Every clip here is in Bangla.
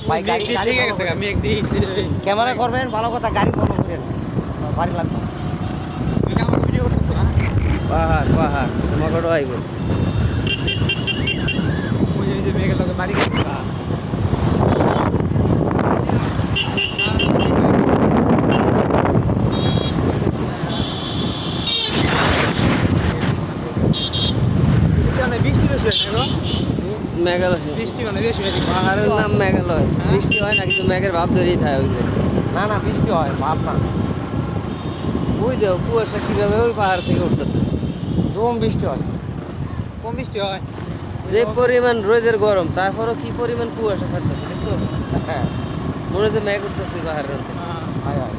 ভাই গাড়ি গাড়ি ঠিক আছে আমি একদিন ক্যামেরা করবেন ভালো কথা, গাড়ি ফলো করেন, বাড়ি লাগবে। তুমি আমার ভিডিও করতেছো না? পাহাড় পাহাড় তোমাকে আইব ওই যে মেঘের লগে বাড়ি গেছে বৃষ্টি বেশি হয় না গো? মেঘালয় বৃষ্টি মানে বেশি হয় পাহাড়ের নাম মেঘালয় বৃষ্টি হয় না কিন্তু মেঘের ভাব ধরেই থাকে ওই যে না না বৃষ্টি হয়, ভাব না, ওই দেও কুয়াশা কিভাবে ওই পাহাড় থেকে উঠতেছে দম বৃষ্টি হয়। কম বৃষ্টি হয় যে পরিমাণ রোদের গরম তারপরও কি পরিমাণ কুয়াশা ছাড়তেছে দেখছো হ্যাঁ মনে হচ্ছে মেঘ উঠতেছে ওই পাহাড়ের মধ্যে হয় হয়।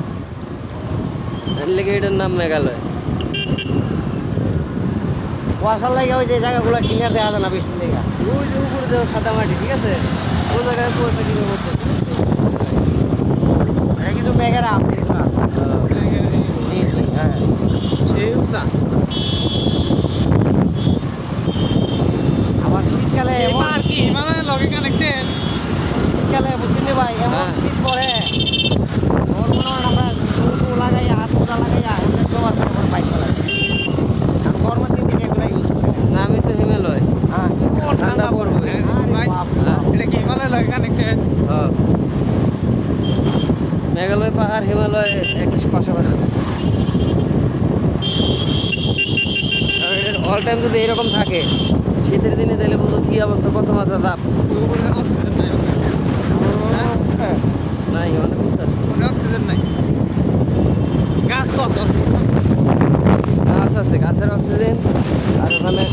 এর লেগে এটার নাম মেঘালয় কুয়াশার লাগে ওই যে জায়গাগুলো ক্লিয়ার দেখা যায় না বৃষ্টির লেগে। ওই যে উপরে দেওয়া সাদা মাটি ঠিক আছে ওই জায়গায় কুয়াশা কিভাবে উঠতেছে এটা কিন্তু মেঘের আপডেট না। জি জি হ্যাঁ। সেই উষা আবার শীতকালে এমন আর কি হিমালয়ের লগে কানেক্টেড শীতকালে বুঝলি ভাই এমন হ্যাঁ। শীত পড়ে, ওর মনে হয় আমরা চুল লাগাইয়া হাত মোজা লাগাইয়া হেলমেট ব্যবহার করে আমরা বাইক চালাই। কারণ গরমের দিন থেকে এগুলো ইউজ করে। না আমি তো হিমালয় হ্যাঁ ও ঠান্ডা পড়বে। আরে ভাই, বাপ রে হ্যাঁ। বাপ। এটা কি হিমালয়ের লগে কানেক্টেড হ্যাঁ। মেঘালয় পাহাড় হিমালয় একই পাশাপাশি অল টাইম যদি এরকম থাকে শীতের দিনে তাহলে বলতো কি অবস্থা কত মাত্রা তাপ উপরে অক্সিজেন নাই হ্যাঁ। নাই অনেক উঁচা ওখানে অক্সিজেন নাই গাছ তো আছে গাছ আছে গাছের অক্সিজেন আর ওখানে